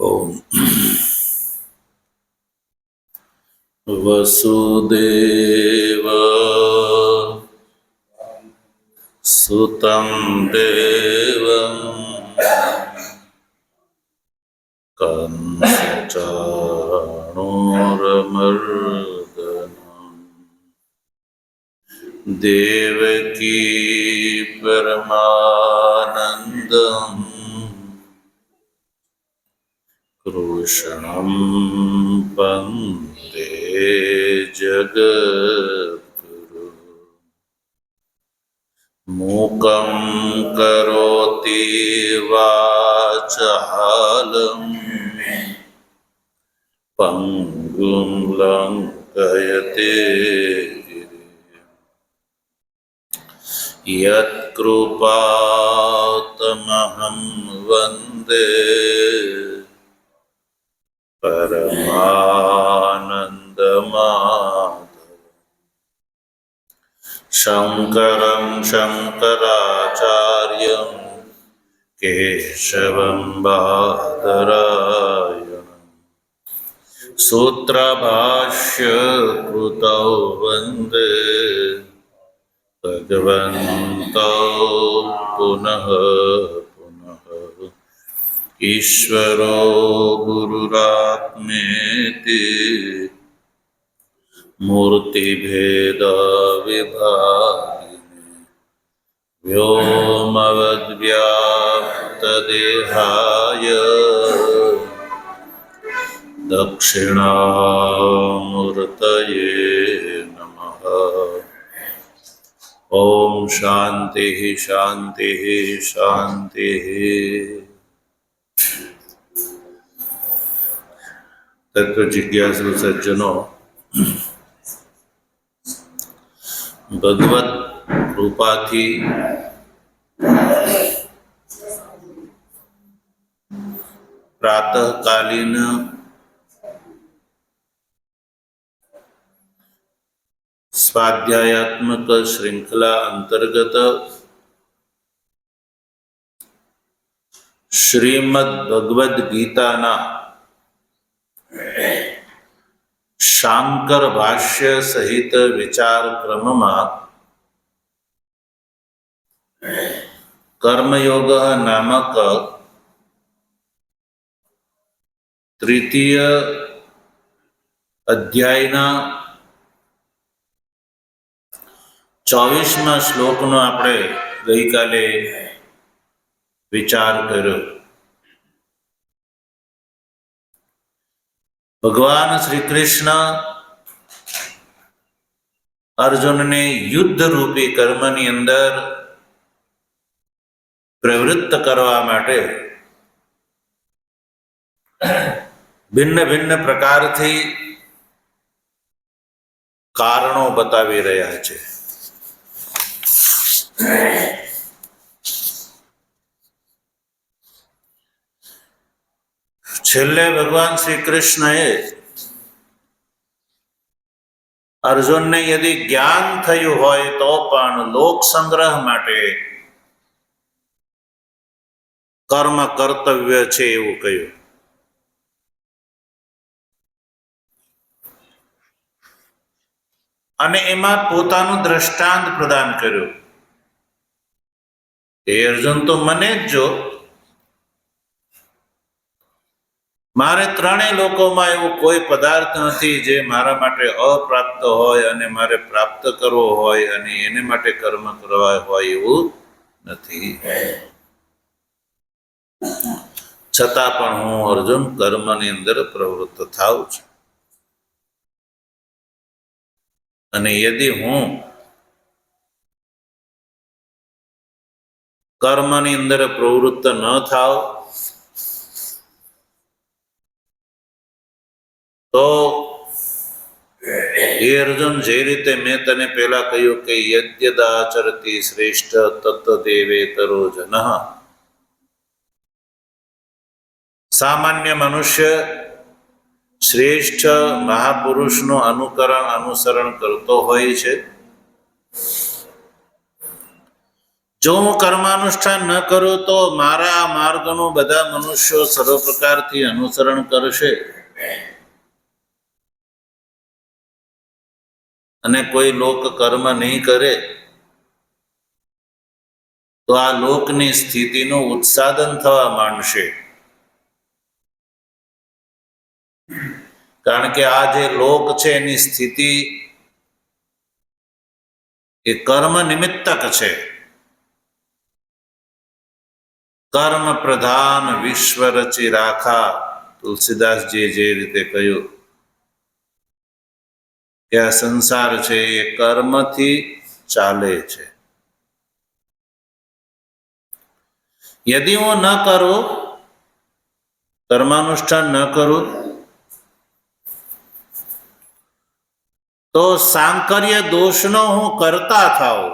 ओम वसुदेव सुतं देवं कंसचाणूरमर्दनं देवकी परमानन्दम् कृष्णं वन्दे जगद्गुरुं मूकं करोति वाचालं पङ्गुं लङ्घयते यत्कृपातमहं वन्दे परमानन्दमाधवं शङ्करं शङ्कराचार्यं केशवं बादरायणं सूत्रभाष्यकृतौ वन्दे भगवन्तौ पुनः पुनः ईश्वरो गुरुरात्मेति मूर्तिभेदविभागिने व्योमवद्व्याप्तदेहाय दक्षिणामूर्तये नमः। ओम शांति शांति शांति। तत्व जिज्ञासु सज्जनों, भगवत रूपाथी प्रातःकालीन स्वाध्यायात्मक श्रृंखला अंतर्गत श्रीमद् भगवद गीताना शांकर भाष्य सहित विचार क्रमમાં कर्मयोग नामक तृतीय अध्यायना 24મા શ્લોકનો આપણે ગઈકાલે વિચાર કર્યો। ભગવાન શ્રી કૃષ્ણ અર્જુનને યુદ્ધ રૂપી કર્મની અંદર પ્રવૃત્ત કરવા માટે ભિન્ન ભિન્ન પ્રકારથી કારણો બતાવી રહ્યા છે। છેલ્લે ભગવાન શ્રી કૃષ્ણએ અર્જુનને યદિ જ્ઞાન થયું હોય તો પણ લોક સંગ્રહ માટે કર્મ કર્તવ્ય છે એવું કહ્યું। અને એમાં પોતાનું દ્રષ્ટાંત પ્રદાન કર્યું। એ અર્જુન તો મને જ જો, મારે ત્રણેય લોકોમાં એવું કોઈ પદાર્થ નથી જે મારા માટે અપ્રાપ્ત હોય અને મારે પ્રાપ્ત કરવો હોય અને એને માટે કર્મ કરવા હોય એવું નથી। છતાં પણ હું અર્જુન કર્મની અંદર પ્રવૃત્ત થાઉં છું। અને યદિ હું કર્મની અંદર પ્રવૃત્ત ન થાવ તો એ અર્જુન જે રીતે મેં તને પહેલા કહ્યું કે યદ્યદાચરતિ શ્રેષ્ઠ તત્તદેવેતરો જનઃ, સામાન્ય મનુષ્ય શ્રેષ્ઠ મહાપુરુષનું અનુસરણ કરતો હોય છે। જો હું કર્માનુષ્ઠાન ન કરું તો મારા આ માર્ગનું બધા મનુષ્યો સર્વ પ્રકારથી અનુસરણ કરશે અને કોઈ લોક કર્મ નહીં કરે તો આ લોકની સ્થિતિનું ઉત્સાદન થવા માંડશે. કારણ કે આ જે લોક છે એની સ્થિતિ એ કર્મ નિમિત્તક છે. કર્મ પ્રધાન વિશ્વ રચી રાખા, તુલસીદાસજીએ જે રીતે કહ્યું કે આ સંસાર છે એ કર્મથી ચાલે છે. યદિ હું ન કરું, કર્માનુષ્ઠાન ન કરું, તો સાંકર્ય દોષનો હું કરતા થાઉં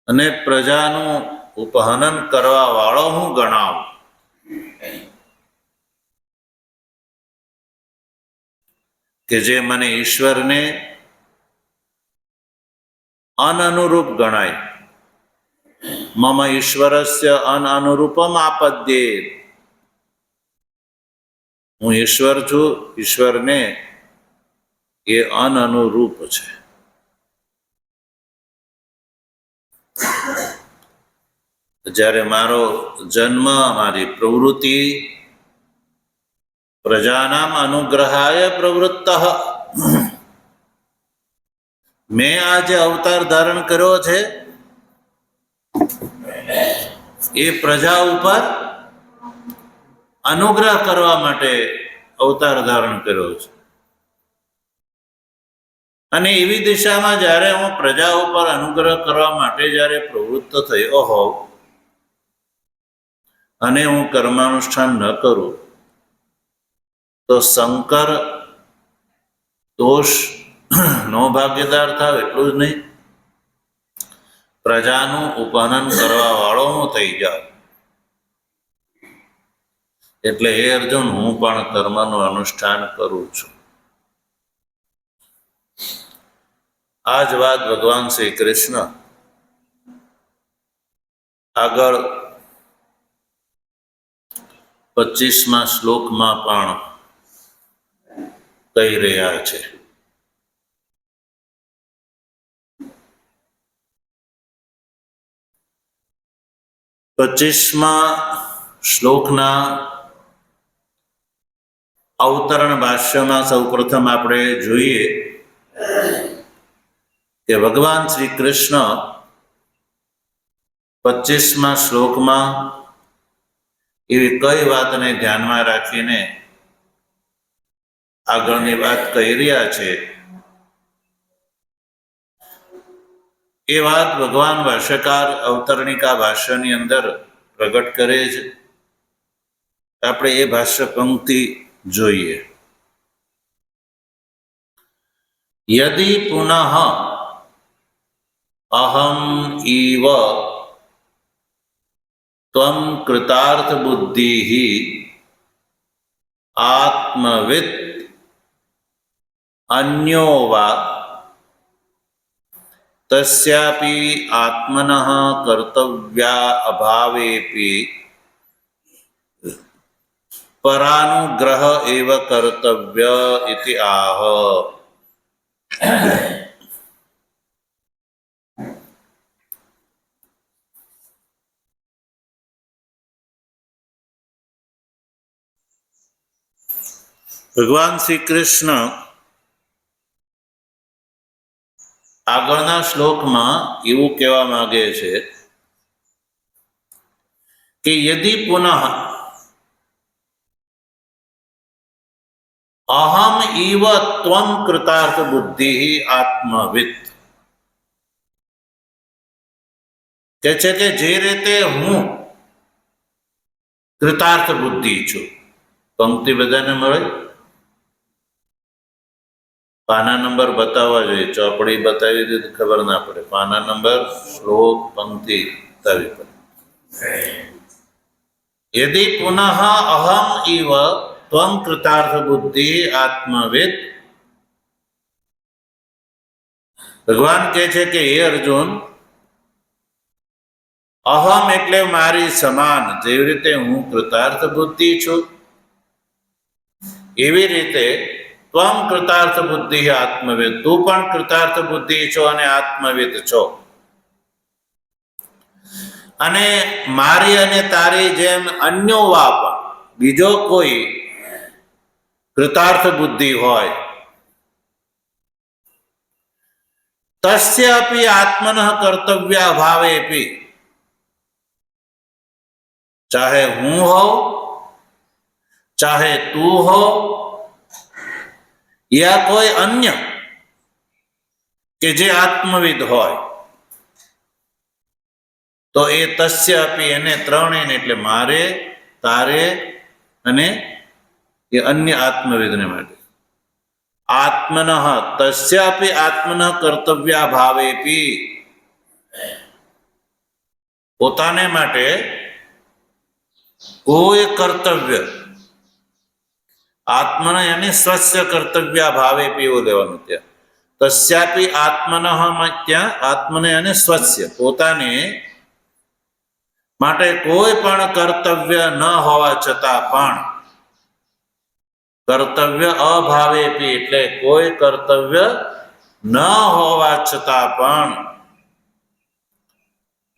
અને પ્રજાનું ઉપહનન કરવા વાળો હું ગણાવું. કે જે મને ઈશ્વરને અનનુરૂપ ગણાય. મમ ઈશ્વરસ્ય અનનુરૂપમ આપદ્યે, હું ઈશ્વર છું, ઈશ્વરને એ અનનુરૂપ છે. જ્યારે મારો જન્મ, મારી પ્રવૃત્તિ પ્રજાનામ અનુગ્રહાય પ્રવૃત્ત, મેં આ જે અવતાર ધારણ કર્યો છે એ પ્રજા ઉપર અનુગ્રહ કરવા માટે અવતાર ધારણ કર્યો છે. અને એવી દિશામાં જ્યારે હું પ્રજા ઉપર અનુગ્રહ કરવા માટે જ્યારે પ્રવૃત્ત થયો હોઉં અને હું કર્માનુષ્ઠાન ન કરું તો શંકર દોષ નો ભાગીદાર થાવ એટલું જ નહીં, પ્રજાનું ઉપહનન કરવા વાળો હું થઈ જાઉં. એટલે હે અર્જુન, હું પણ કર્મનું અનુષ્ઠાન કરું છું. આ જ વાત ભગવાન શ્રી કૃષ્ણ આગળ 25મા શ્લોકમાં પણ કહી રહ્યા છે. 25મા શ્લોકના અવતરણ ભાષ્યમાં સૌપ્રથમ આપણે જોઈએ કે ભગવાન શ્રી કૃષ્ણ 25મા શ્લોકમાં એવી કઈ વાતને ધ્યાનમાં રાખીને આગળની વાત કહી રહ્યા છે એ વાત ભગવાન ભાષ્યકાર અવતરણિકા ભાષ્યની અંદર પ્રગટ કરે છે. આપણે એ ભાષ્ય પંક્તિ જોઈએ. યદિ પુનઃ અહમ ઇવ ત્વમ કૃતાર્થ બુદ્ધિઃ આત્મવિત્ અન્યો વા તસ્યાપિ આત્મનઃ કર્તવ્યા અભાવેપી પરાનુગ્રહ એવ કર્તવ્ય ઇતિ આહ. ભગવાન શ્રી કૃષ્ણ આગળના શ્લોકમાં એવું કહેવા માંગે છે કે યદિ પુનઃ અહમ ઇવ ત્વમ કૃતાર્થ બુદ્ધિ આત્મવિત્, કે છે કે જે રીતે હું કૃતાર્થ બુદ્ધિ છું. પંક્તિ બધાને મળે? પાના નંબર બતાવવા જોઈએ. ચોપડી બતાવી દીધી ખબર ના પડે. પાના નંબર, શ્લોક, પંક્તિ બતાવી પડે. યદિ પુનઃ અહમ ઇવ ત્વમ કૃતાર્થ બુદ્ધિ આત્મવિત્, ભગવાન કહે છે કે હે અર્જુન, અહમ એટલે મારી સમાન. જેવી રીતે હું કૃતાર્થ બુદ્ધિ છું, એવી રીતે ત્વમ કૃતાર્થ બુદ્ધિ આત્મવિદ. તું પણ કૃતાર્થ બુદ્ધિ છો અને આત્મવિદ છો. અને મારી અને તારી જેમ અન્યો વા પણ બીજો કોઈ કૃતાર્થ બુદ્ધિ હોય, તસ્ય અપી આત્મનઃ કર્તવ્ય અભાવેપી, ચાહે હું હોઉં, ચાહે તું હો, યા કોઈ અન્ય કે જે આત્મવિદ હોય, તો એ તસ્ય અપી, એને ત્રણેયને એટલે મારે, તારે અને એ અન્ય આત્મવિદને માટે આત્મનઃ તસ્યાપી આત્મનઃ કર્તવ્ય ભાવેપી, પોતાને માટે કોઈ કર્તવ્ય, આત્મન યાની સ્વસ્ય કર્તવ્ય ભાવેપી એવું લેવાનું. ત્યાં તસ્યાપી આત્મનઃ ત્યાં આત્મને અને સ્વસ્ય પોતાને માટે કોઈ પણ કર્તવ્ય ન હોવા છતાં પણ, કર્તવ્ય અભાવેપી એટલે કોઈ કર્તવ્ય ન હોવા છતાં પણ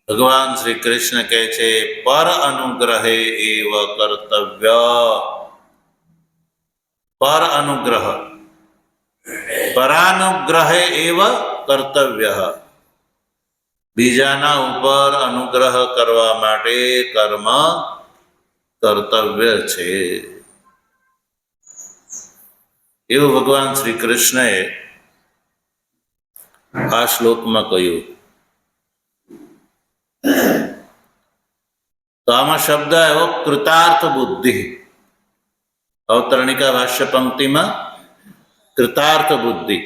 ભગવાન શ્રી કૃષ્ણ કહે છે પર અનુગ્રહે એવ કર્તવ્ય. પર અનુગ્રહ, પરાનુગ્રહે એવ કર્તવ્ય. બીજાના ઉપર અનુગ્રહ કરવા માટે કર્મ કર્તવ્ય છે. એવું ભગવાન શ્રી કૃષ્ણએ આ શ્લોકમાં કહ્યું. તો આમાં શબ્દ આવ્યો કૃતાર્થ બુદ્ધિ. અવતરણિકા ભાષ્ય પંક્તિમાં કૃતાર્થ બુદ્ધિ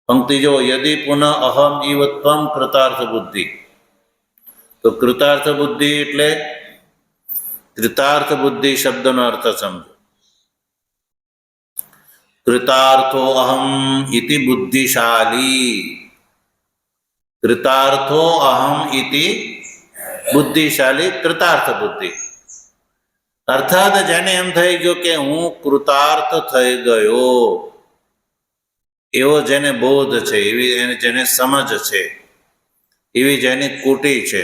પંક્તિ જો યદિ પુનઃ અહમ ઇવ ત્વમ કૃતાર્થ બુદ્ધિ. તો કૃતાર્થ બુદ્ધિ એટલે કૃતાર્થ બુદ્ધિ શબ્દનો અર્થ સમજો. કૃતાર્થો અહમ ઇતિ બુદ્ધિશાલી. કૃતાર્થો અહમ ઇતિ બુદ્ધિશાલી, કૃતાર્થ બુદ્ધિ. અર્થાત જેને એમ થઈ ગયો કે હું કૃતાર્થ થઈ ગયો, એવો જેને બોધ છે, એવી જેને સમજ છે, એવી જેની કુટી છે,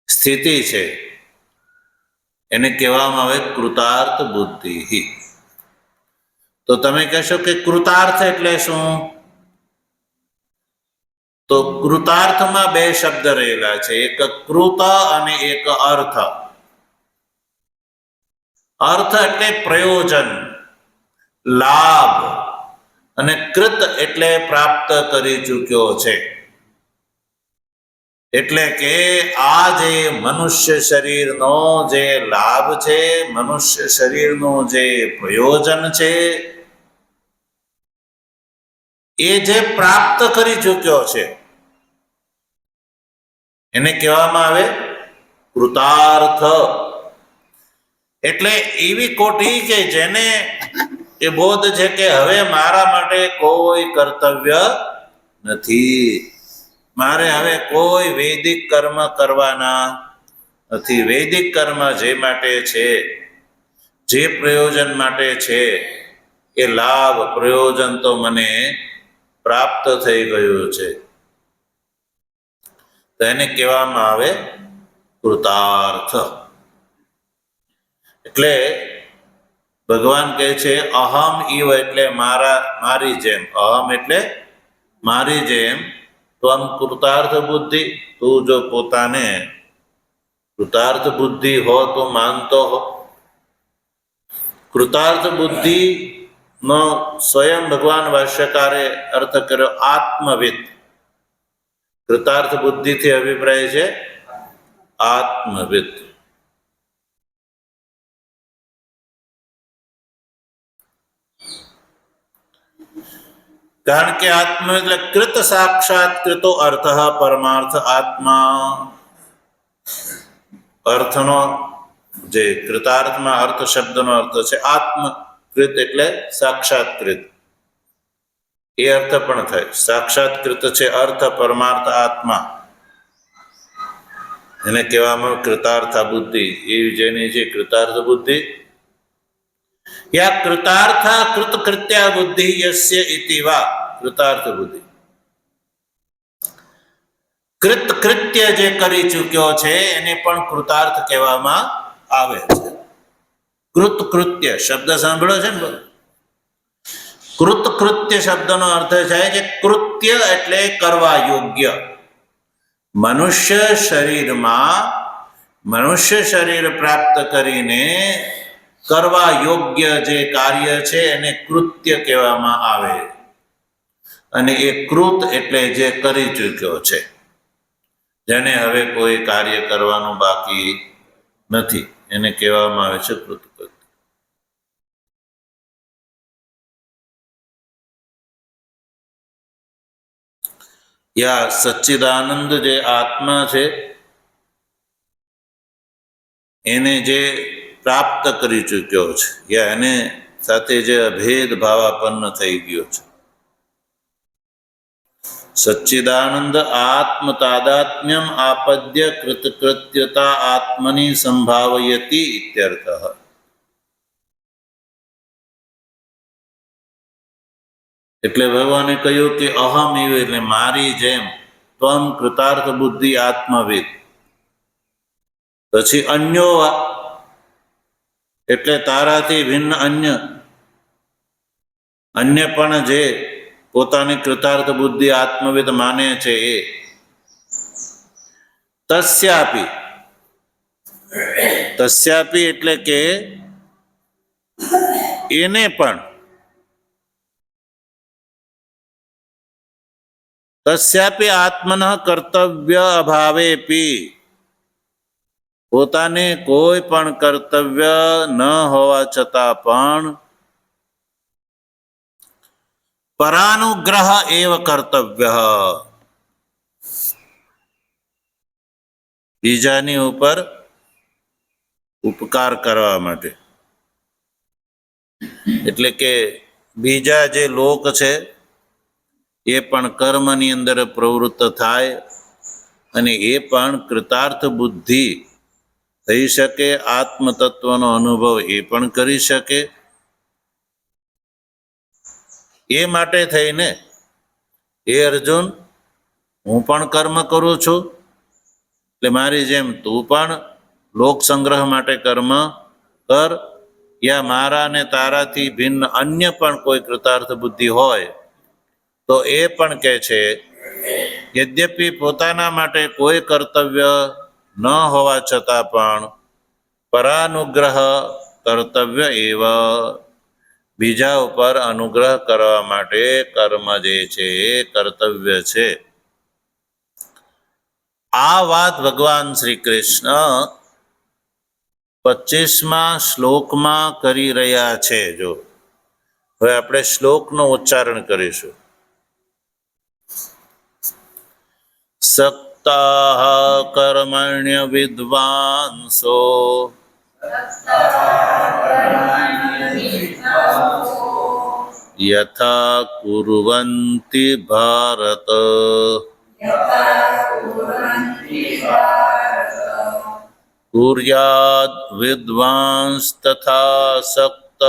સ્થિતિ છે, એને કહેવામાં આવે કૃતાર્થ બુદ્ધિ. તો તમે કહેશો કે કૃતાર્થ એટલે શું? તો કૃતાર્થમાં બે શબ્દ રહેલા છે, એક કૃત અને એક અર્થ. અર્થ એટલે પ્રયોજન, લાભ, અને કૃત એટલે પ્રાપ્ત કરી ચૂક્યો છે. એટલે કે આ જે મનુષ્ય શરીરનો જે લાભ છે, મનુષ્ય શરીરનું જે પ્રયોજન છે, એ જે પ્રાપ્ત કરી ચૂક્યો છે, એને કહેવામાં આવે કૃતાર્થ. એટલે એવી કોટી કે જેને એ બોધ છે કે હવે મારા માટે કોઈ કર્તવ્ય નથી, મારે હવે કોઈ વૈદિક કર્મ કરવાના નથી. વૈદિક કર્મ જે માટે છે, જે પ્રયોજન માટે છે, એ લાભ પ્રયોજન તો મને પ્રાપ્ત થઈ ગયું છે. તો એને કહેવામાં આવે કૃતાર્થ. એટલે ભગવાન કહે છે અહમ ઇવ એટલે મારી જેમ. અહમ એટલે મારી જેમ. ત્વમ કૃતાર્થ બુદ્ધિ, તું જો પોતાને કૃતાર્થ બુદ્ધિ હો તો માનતો હો. કૃતાર્થ બુદ્ધિ નો સ્વયં ભગવાન ભાષ્યકારે અર્થ કર્યો આત્મવિદ. કૃતાર્થ બુદ્ધિથી અભિપ્રાય છે આત્મવિદ. કારણ કે આત્મ એટલે કૃત સાક્ષાત્કૃતો અર્થ પરમાર્થ આત્મા. અર્થનો જે કૃતાર્થમાં અર્થ શબ્દનો અર્થ છે આત્મકૃત એટલે સાક્ષાત્કૃત. એ અર્થ પણ થાય. સાક્ષાત્કૃત છે અર્થ પરમાર્થ આત્મા. એને કહેવામાં કૃતાર્થા બુદ્ધિ. એ જેની છે કૃતાર્થ બુદ્ધિ, યા કૃતાર્થા કૃતકૃત્યા બુદ્ધિ યસ્ય ઇતિ વા કૃતાર્થ બુદ્ધિ. કૃતકૃત્ય જે કરી ચૂક્યો છે એને પણ કૃતાર્થ કહેવામાં આવે છે. કૃતકૃત્ય શબ્દ સાંભળો છે ને? કૃતકૃત્ય શબ્દનો અર્થ થાય છે કૃત્ય એટલે કરવા યોગ્ય. મનુષ્ય શરીરમાં મનુષ્ય શરીર પ્રાપ્ત કરીને કરવા યોગ્ય જે કાર્ય છે એને કૃત્ય કહેવામાં આવે. અને એ કૃત એટલે જે કરી ચૂક્યો છે, જેને હવે કોઈ કાર્ય કરવાનું બાકી નથી, એને કહેવામાં આવે છે કૃતકૃત્ય. યા સચ્ચિદાનંદ જે આત્મા છે એને જે પ્રાપ્ત કરી ચૂક્યો છે, યા એને સાથે જે અભેદ ભાવાપન્ન થઈ ગયો છે. સચ્ચિદાનંદ આત્મ તાદાત્મ્યમ આપદ્ય કૃતકૃત્યતા આત્મની સંભાવયતિ ઇત્યર્થઃ. એટલે ભગવાને કહ્યું કે અહમ એવ એટલે મારી જેમ, ત્વમ કૃતાર્થ બુદ્ધિ આત્મવિદ. પછી અન્યો એટલે તારાથી ભિન્ન અન્ય પણ જે પોતાની કૃતાર્થ બુદ્ધિ આત્મવિદ માને છે એ. તસ્યાપી એટલે કે એને પણ, તસ્યાપી આત્મન કર્તવ્ય અભાવેપી, પોતાને કોઈ પણ કર્તવ્ય ન હોવા છતાં પણ પરાનુગ્રહ એવ કર્તવ્ય, બીજાની ઉપર ઉપકાર કરવા માટે. એટલે કે બીજા જે લોક છે એ પણ કર્મની અંદર પ્રવૃત્ત થાય અને એ પણ કૃતાર્થ બુદ્ધિ થઈ શકે, આત્મતત્વનો અનુભવ એ પણ કરી શકે. એ માટે થઈને એ અર્જુન, હું પણ કર્મ કરું છું, એટલે મારી જેમ તું પણ લોક સંગ્રહ માટે કર્મ કર. યા મારા ને તારાથી ભિન્ન અન્ય પણ કોઈ કૃતાર્થ બુદ્ધિ હોય તો એ પણ કહે છે, યદ્યપિ પોતાના માટે કોઈ કર્તવ્ય ન હોવા છતાં પણ પરાનુગ્રહ કર્તવ્ય એવ, બીજા ઉપર અનુગ્રહ કરવા માટે કર્મ જે છે એ કર્તવ્ય છે. આ વાત ભગવાન શ્રી કૃષ્ણ 25મા શ્લોકમાં કરી રહ્યા છે. જો હવે આપણે શ્લોકનું ઉચ્ચારણ કરીશું. સક્તાઃ કર્મણ્ય વિદ્વાંસો યથા કુર્વન્તિ ભારત કુર્યાદ વિદ્વાંસ તથા સક્ત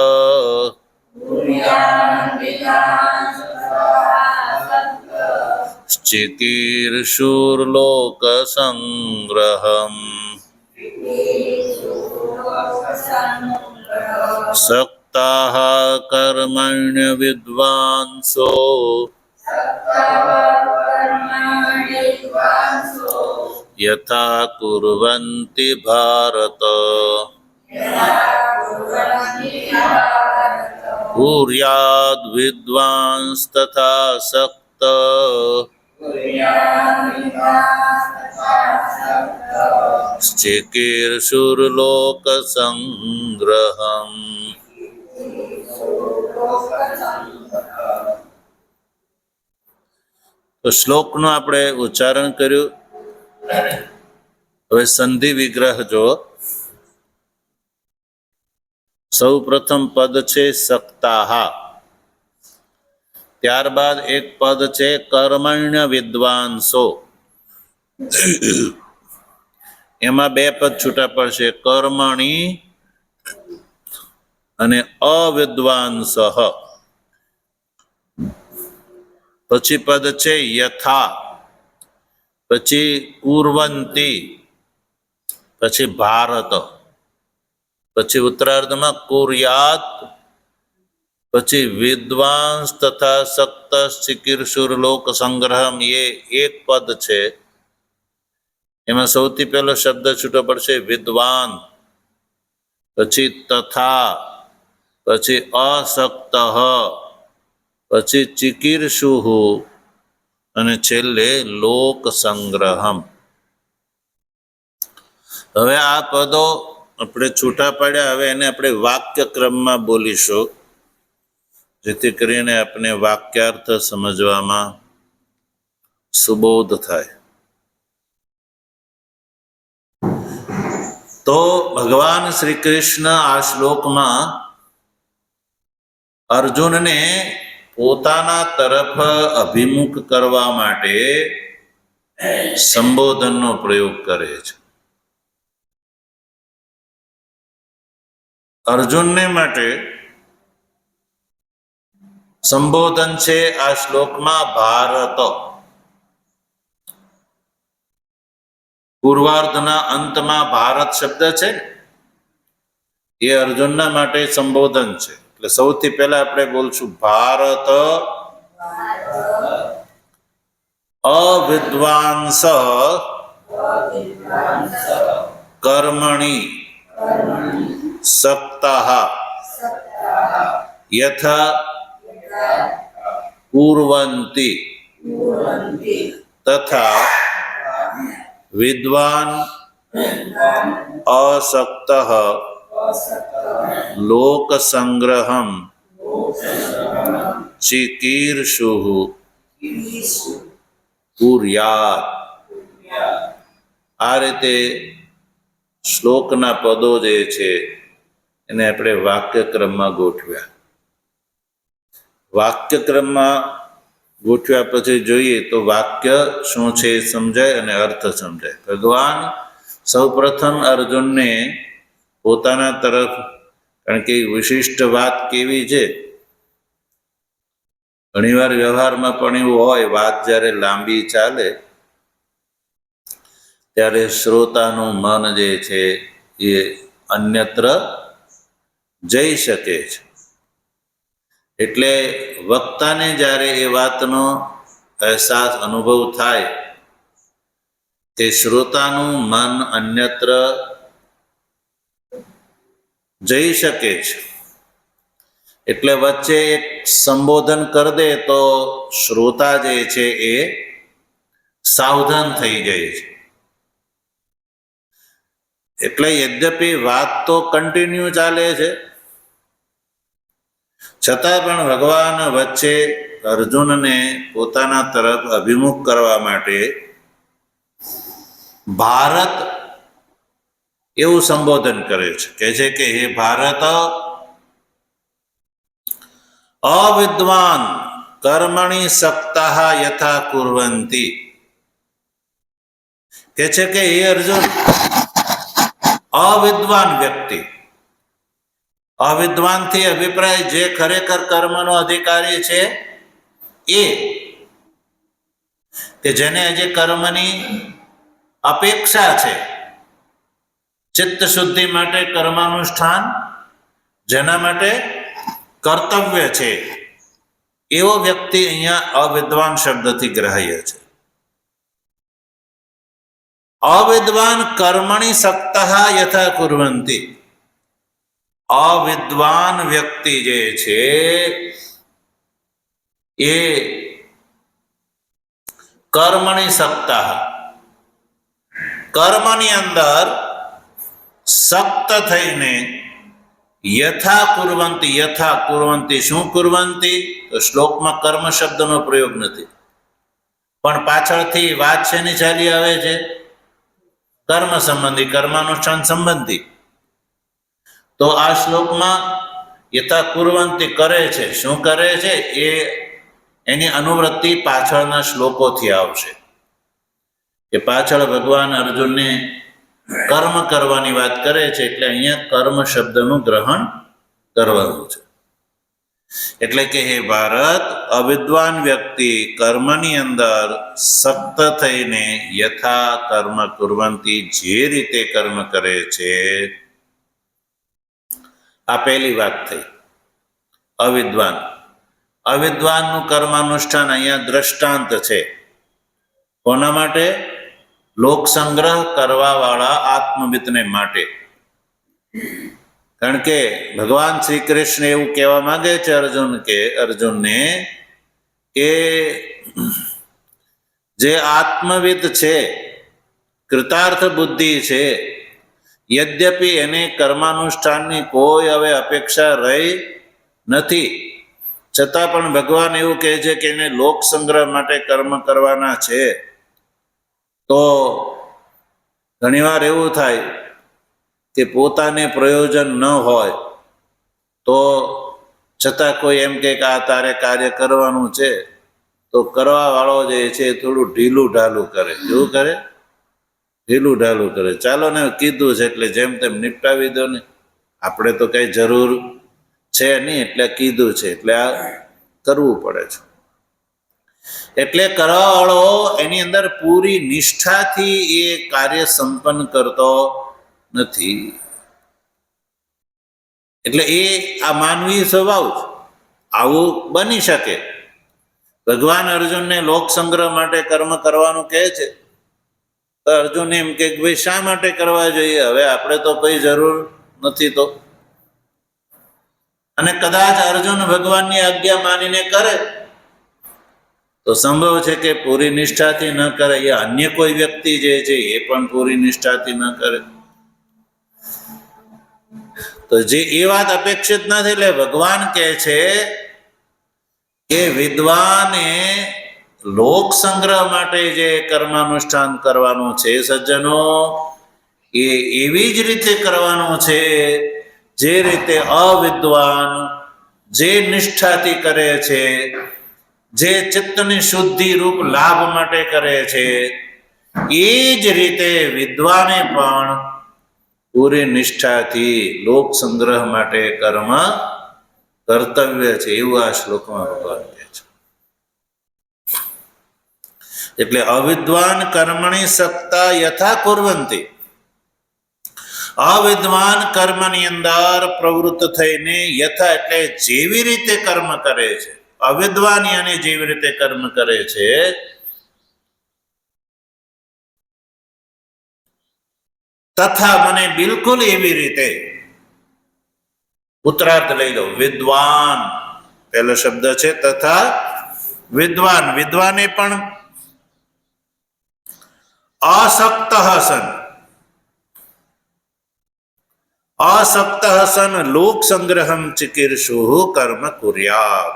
ચિકીર્ષુર્લોક સંગ્રહમ. સક્તાઃ કર્મણ્ય વિદ્વાંસો યથા કુર્વન્તિ ભારત કુર્યાદ વિદ્વાંસ તથા સક્ત ચિકીર્ષુર્લોક સંગ્રહમ. તો શ્લોકનું આપણે ઉચ્ચારણ કર્યું. હવે સંધિ વિગ્રહ જો. સૌ પ્રથમ પદ છે સક્તાઃ, ત્યારબાદ એક પદ છે કર્મણ્ય વિદ્વાંસો. એમાં બે પદ છૂટા પડશે, કર્મણી અને અવિદ્વાંસઃ. પછી પદ છે યથા, પછી કુર્વંતી, પછી ભારત, પછી ઉત્તરાર્ધમાં કુર્યાત, પછી વિદ્વાંસ તથા સક્ત ચિકીર્ષુર લોક સંગ્રહમ. એ એક પદ છે, એમાં સૌથી પહેલો શબ્દ છૂટો પડશે વિદ્વાન, પછી તથા, પછી અસક્ત, પછી ચિકીર્ષુ અને છેલ્લે લોક સંગ્રહમ. હવે આ પદો આપણે છૂટા પાડ્યા, હવે એને આપણે વાક્ય ક્રમમાં બોલીશું, જેથી કરીને આપણે વાક્યાર્થ સમજવામાં સુબોધ થાય. તો ભગવાન શ્રી કૃષ્ણ આ શ્લોકમાં અર્જુનને પોતાના તરફ અભિમુખ કરવા માટે સંબોધનનો પ્રયોગ કરે છે. અર્જુનને માટે સંબોધન છે આ શ્લોકમાં ભારત. પૂર્વાર્ધના અંતમાં ભારત શબ્દ છે, એ અર્જુનના માટે સંબોધન છે. એટલે સૌથી પહેલા આપણે બોલશું ભારત અવિદ્વાંસ કર્મણિ સક્તઃ યથા કુર્વન્તિ તથા વિદ્વાન અસક્તઃ લોક સંગ્રહમ ચિકીર્ષુઃ કુર્યાત. આ રીતે શ્લોકના પદો જે છે એને આપણે વાક્યક્રમમાં ગોઠવ્યા. વાક્યક્રમમાં ગોઠવ્યા પછી જોઈએ તો વાક્ય શું છે એ સમજાય અને અર્થ સમજાય. ભગવાન સૌપ્રથમ અર્જુનને પોતાના તરફ, કારણ કે વિશિષ્ટ વાત કેવી છે, ઘણીવાર વ્યવહારમાં પણ એવું હોય, વાત જ્યારે લાંબી ચાલે ત્યારે શ્રોતાનું મન જે છે એ અન્યત્ર જઈ શકે છે. એટલે વક્તાને જ્યારે એ વાતનો અહેસાસ અનુભવ થાય કે શ્રોતાનું મન અન્યત્ર જઈ શકે છે, એટલે વચ્ચે એક સંબોધન કરી દે તો શ્રોતા જે છે એ સાવધાન થઈ જાય છે. એટલે યદ્યપિ વાત તો કન્ટિન્યુ ચાલે છે, છતાં પણ ભગવાન વચ્ચે અર્જુનને પોતાના તરફ અભિમુખ કરવા માટે ભારત એવું સંબોધન કરે છે. કહે છે કે હે ભારત અવિદ્વાન કર્મણિ સક્તઃ યથા કુર્વન્તિ. કહે છે કે હે અર્જુન, અવિદ્વાન વ્યક્તિ, અવિદ્વાનથી અભિપ્રાય જે ખરેખર કર્મનો અધિકારી છે એ, કે જેને હજી કર્મની અપેક્ષા છે, ચિત્ત શુદ્ધિ માટે કર્માનુષ્ઠાન જેના માટે કર્તવ્ય છે, એવો વ્યક્તિ અહીંયા અવિદ્વાન શબ્દથી ગ્રાહ્ય છે. અવિદ્વાન કર્મણિ સક્તઃ યથા કુર્વન્તિ. અવિદ્વાન વ્યક્તિ જે છે એ કર્મણિ સક્તઃ, કર્મની અંદર સક્ત થઈને યથા કુર્વન્તિ. યથા કુર્વન્તિ, શું કુર્વન્તિ? તો શ્લોકમાં કર્મ શબ્દનો પ્રયોગ નથી, પણ પાછળથી વાત શેની ચાલી આવે છે? કર્મ સંબંધી, કર્માનુષ્ઠાન સંબંધી. તો આ શ્લોકમાં યથા કુર્વન્તિ કરે છે, શું કરે છે એ એની અનુવૃત્તિ પાછળના શ્લોકોથી આવશે. કે પાછળ ભગવાન અર્જુનને કર્મ કરવાની વાત કરે છે, એટલે અહીંયા કર્મ શબ્દનું ગ્રહણ કરવાનું છે. એટલે કે હે ભારત, અવિદ્વાન વ્યક્તિ કર્મની અંદર સક્ત થઈને યથા કર્મ કુર્વંતી, જે રીતે કર્મ કરે છે. આ પહેલી વાત થઈ. અવિદ્વાન, અવિદ્વાનનું કર્માનુષ્ઠાન અહીંયા દ્રષ્ટાંત છે. કોના માટે? લોક સંગ્રહ કરવા વાળા આત્મવિદને માટે. કારણ કે ભગવાન શ્રી કૃષ્ણ એવું કહેવા માંગે છે અર્જુનને કે જે આત્મવિદ છે, કૃતાર્થ બુદ્ધિ છે, યદ્યપિ એને કર્માનુષ્ઠાનની કોઈ હવે અપેક્ષા રહી નથી, છતાં પણ ભગવાન એવું કહે છે કે એને લોક સંગ્રહ માટે કર્મ કરવાના છે. તો ઘણીવાર એવું થાય કે પોતાને પ્રયોજન ન હોય તો છતાં કોઈ એમ કે આ તારે કાર્ય કરવાનું છે, તો કરવા વાળો જે છે થોડું ઢીલું ઢાલું કરે. કેવું કરે? ઢીલું ઢાલું કરે. ચાલો ને કીધું છે એટલે જેમ તેમ નિપટાવી દો ને, આપણે તો કઈ જરૂર છે નહીં, એટલે કીધું છે એટલે આ કરવું પડે છે. એટલે કરવા વાળો એની અંદર પૂરી નિષ્ઠાથી એ કાર્ય સંપન્ન કરતો નથી. એટલે એ આ માનવી સ્વભાવ છે. આવું બની શકે. ભગવાન અર્જુનને લોક સંગ્રહ માટે કર્મ કરવાનું કહે છે, તો અર્જુન એમ કે ભાઈ શા માટે કરવા જોઈએ? હવે આપણે તો કોઈ જરૂર નથી. તો અને કદાચ અર્જુન ભગવાનની આજ્ઞા માનીને કરે તો સંભવ છે કે પૂરી નિષ્ઠાથી ન કરે, એ અન્ય કોઈ વ્યક્તિ જે છે એ પણ પૂરી નિષ્ઠાથી ન કરે. તો જે એ વાત અપેક્ષિત નથી. એટલે ભગવાન કહે છે કે વિદ્વાને લોક સંગ્રહ માટે જે કર્માનુષ્ઠાન કરવાનું છે સજ્જનો, એ એવી જ રીતે કરવાનું છે જે રીતે અવિદ્વાન જે નિષ્ઠાથી કરે છે, જે ચિત્તની શુદ્ધિ રૂપ લાભ માટે કરે છે, એ જ રીતે વિદ્વાને પણ પૂરી નિષ્ઠાથી લોક સંગ્રહ માટે કર્મ કર્તવ્ય છે, એવું આ શ્લોકમાં ભગવાન કહે છે. એટલે અવિદ્વાન કર્મણી સક્તા યથા કુર્વંતી, અવિદ્વાન કર્મની અંદર પ્રવૃત્ત થઈને યથા એટલે જેવી રીતે કર્મ કરે છે, અવિદ્વાન યાની જેવી રીતે કર્મ કરે છે, તથા મને બિલકુલ એવી રીતે. ઉત્તરાર્થ લઈ લો. વિદ્વાન પહેલો શબ્દ છે, તથા વિદ્વાન. વિદ્વાને પણ અસક્ત સન, અસક્ત સન લોક સંગ્રહમ ચિકીર્ષુ કર્મ કુર્યાત.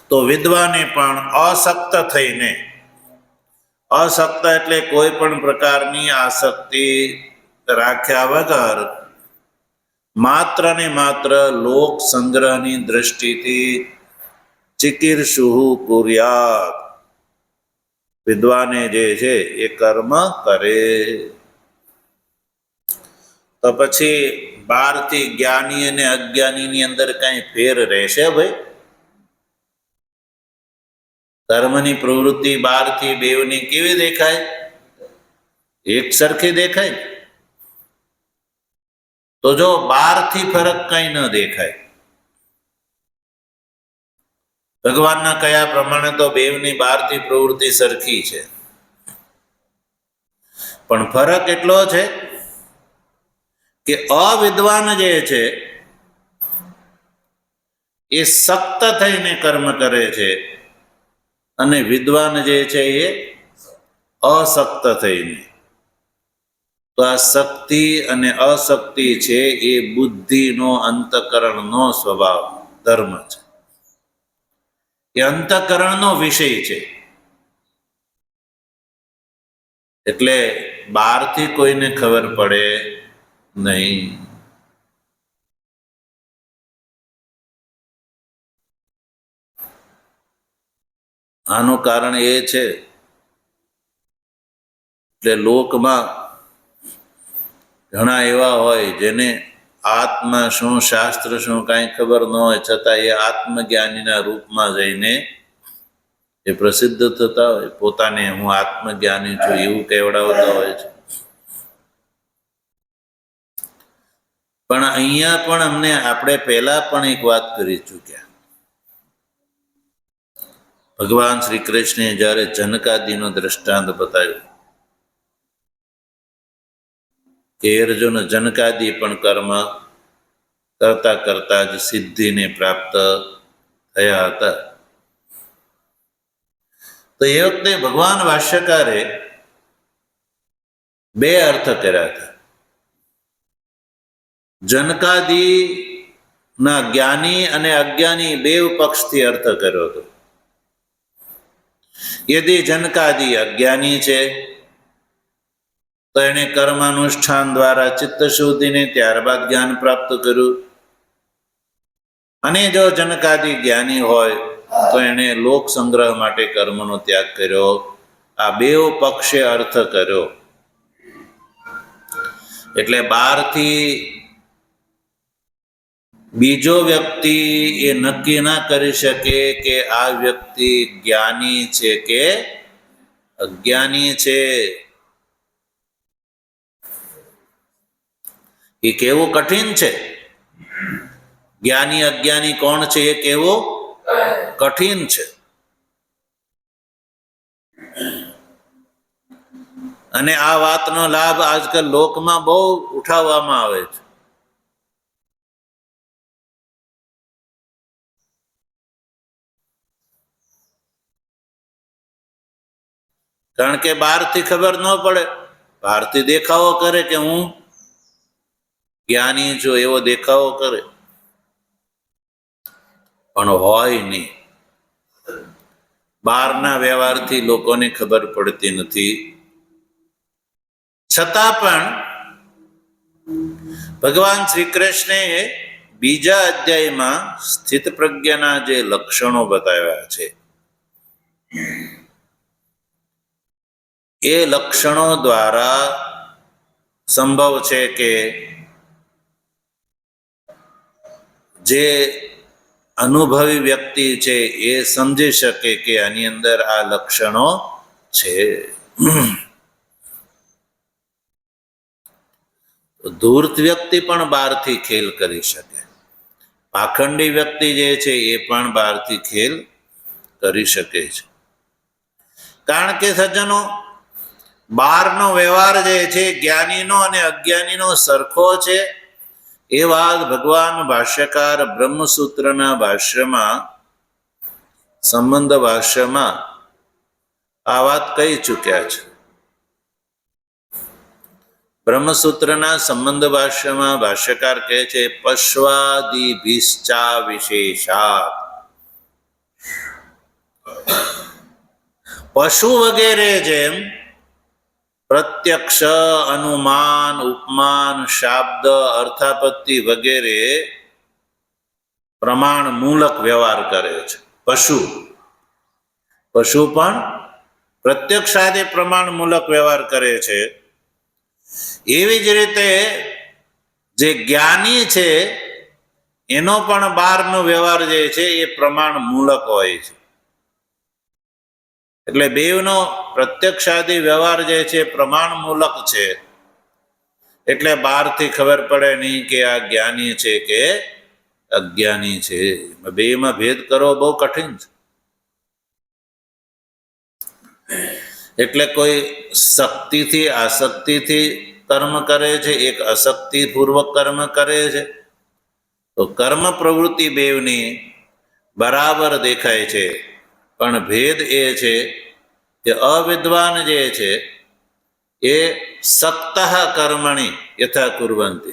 તો વિદ્વાને પણ અસક્ત થઈને, અસક્ત એટલે કોઈ પણ પ્રકારની આસક્તિ રાખ્યા વગર માત્ર ને માત્ર લોક સંગ્રહની દ્રષ્ટિથી ચિકીર્ષુ કુર્યાત, વિદ્વાને જે છે એ કર્મ કરે. તો પછી 12 થી જ્ઞાની અને અજ્ઞાનીની અંદર કઈ ફેર રહેશે ભાઈ? કર્મની પ્રવૃત્તિ 12 થી 2 કેવી દેખાય? એક સરખી દેખાય. તો જો 12 થી ફરક કઈ ન દેખાય, ભગવાનના કયા પ્રમાણે તો 2 12 થી પ્રવૃત્તિ સરખી છે, પણ ફરક એટલો છે કે અવિદ્વાન જે છે એ સક્ત થઈને કર્મ કરે છે, અને વિદ્વાન જે છે એ અસક્ત થઈને. તો આ શક્તિ અને અશક્તિ છે એ બુદ્ધિનો અંતઃકરણનો સ્વભાવ ધર્મ છે, એ અંતઃકરણનો વિષય છે. એટલે 12 થી કોઈને ખબર પડે નહીં. આનું કારણ એ છે એટલે લોકમાં ઘણા એવા હોય જેને આત્મા શું, શાસ્ત્ર શું કાંઈ ખબર ન હોય, છતાં એ આત્મજ્ઞાનીના રૂપમાં જઈને એ પ્રસિદ્ધ થતા હોય, પોતાને હું આત્મજ્ઞાની છું એવું કહેવડાવતા હોય છે. પણ અહીંયા પણ આપણે પહેલા પણ એક વાત કરી ચૂક્યા. ભગવાન શ્રી કૃષ્ણે જ્યારે જનકાદિનો દ્રષ્ટાંત બતાવ્યો કે અર્જુન, જનકાદિ પણ કર્મ કરતા કરતા જ સિદ્ધિને પ્રાપ્ત થયા હતા. તો એ વખતે ભગવાન ભાષ્યકારે બે અર્થ કર્યા હતા. જનકાદિના જ્ઞાની અને અજ્ઞાની બે પક્ષથી અર્થ કર્યો હતો. યદિ જનકાદિ અજ્ઞાની છે તો એને કર્માનુષ્ઠાન દ્વારા ચિત્ત શુદ્ધિને ત્યારબાદ જ્ઞાન પ્રાપ્ત કર્યું. અને જો જનકાદિ જ્ઞાની હોય તો એને લોક સંગ્રહ માટે કર્મનો ત્યાગ કર્યો. આ બેવ પક્ષે અર્થ કર્યો. એટલે બહારથી બીજો વ્યક્તિ એ નક્કી ના કરી શકે કે આ વ્યક્તિ જ્ઞાની છે કે અજ્ઞાની છે. એ કહેવું કઠિન છે. જ્ઞાની અજ્ઞાની કોણ છે એ કહેવું કઠિન છે. અને આ વાતનો લાભ આજકાલ લોકમાં બહુ ઉઠાવવામાં આવે છે. કારણ કે બહારથી ખબર ન પડે, બહારથી દેખાવો કરે કે હું જ્ઞાની છું એવો દેખાવો કરે, પણ હોય નહીં. બહારના વ્યવહારથી લોકોને ખબર પડતી નથી. છતાં પણ ભગવાન શ્રી કૃષ્ણે બીજા અધ્યાયમાં સ્થિત પ્રજ્ઞાના જે લક્ષણો બતાવ્યા છે એ લક્ષણો દ્વારા સંભવ છે કે જે અનુભવી વ્યક્તિ છે એ સમજી શકે કે આની અંદર આ લક્ષણો છે. ધૂર્ત વ્યક્તિ પણ બહારથી ખેલ કરી શકે, પાખંડી વ્યક્તિ જે છે એ પણ બહારથી ખેલ કરી શકે છે. કારણ કે સજ્જનો, બહારનો વ્યવહાર જે છે જ્ઞાનીનો અને અજ્ઞાનીનો સરખો છે એ વાત ભગવાન ભાષ્યકાર બ્રહ્મસૂત્રના ભાષ્યમાં, સંબંધ ભાષ્યમાં આ વાત કહી ચૂક્યા છે. બ્રહ્મસૂત્રના સંબંધ ભાષ્યમાં ભાષ્યકાર કહે છે, પશ્વાદિભિશ્ચા વિશેષાત. પશુ વગેરે જેમ પ્રત્યક્ષ, અનુમાન, ઉપમાન, શાબ્દ, અર્થાપત્તિ વગેરે પ્રમાણ મૂલક વ્યવહાર કરે છે. પશુ પણ પ્રત્યક્ષાદિ પ્રમાણ મૂલક વ્યવહાર કરે છે. એવી જ રીતે જે જ્ઞાની છે એનો પણ બહારનો વ્યવહાર જે છે એ પ્રમાણ મૂલક હોય છે. એટલે બેવનો પ્રત્યક્ષાદિ વ્યવહાર જે છે પ્રમાણ મૂલક છે. એટલે બહારથી ખબર પડે નહીં કે આ જ્ઞાની છે કે અજ્ઞાની છે. બેમાં ભેદ કરવો બહુ કઠિન છે. એટલે કોઈ શક્તિથી, આસક્તિથી કર્મ કરે છે, એક અશક્તિપૂર્વક કર્મ કરે છે. તો કર્મ પ્રવૃત્તિ બેવની બરાબર દેખાય છે, પણ ભેદ એ છે કે અવિદ્વાન જે છે એ સક્તઃ કર્મણિ યથા કુર્વંતિ.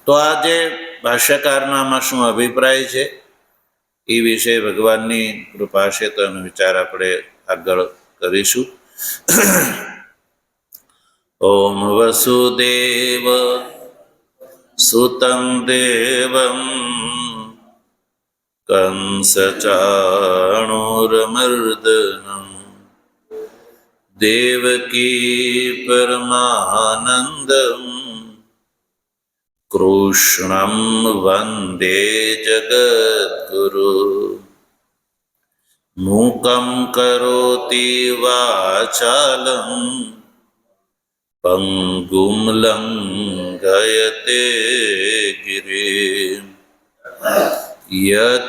તો આ જે ભાષ્યકારનામાં શું અભિપ્રાય છે એ વિશે ભગવાનની કૃપા છે તો એનો વિચાર આપણે આગળ કરીશું. ઓમ વસુદેવ સુતં દેવં કંસચાણૂરમર્દનમ देवकी परमानन्दं कृष्णं वन्दे जगद्गुरु मूकं करोति वाचालं पङ्गुं लङ्घयते गिरिं यत्कृपातमहं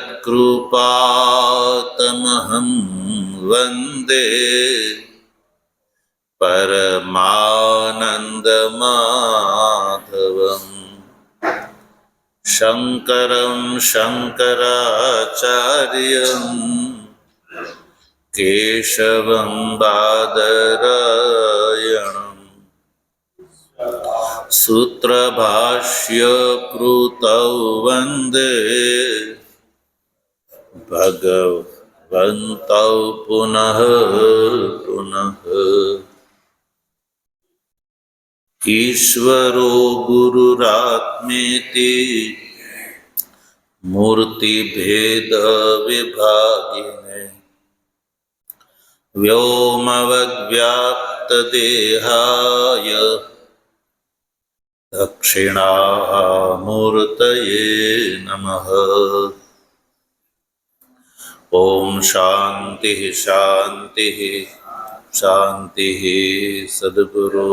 वन्दे परमानन्दमाधवम् शङ्करं शङ्कराचार्यं केशवं बादरायणम् सूत्रभाष्यकृतौ वन्दे भगवन्तौ पुनः पुनः। ईश्वरो गुरुरात्मेति मूर्तिभेदविभागिने व्योमवद्व्याप्तदेहाय दक्षिणामूर्तये नमः। ॐ शान्तिः शान्तिः शान्तिः। सद्गुरु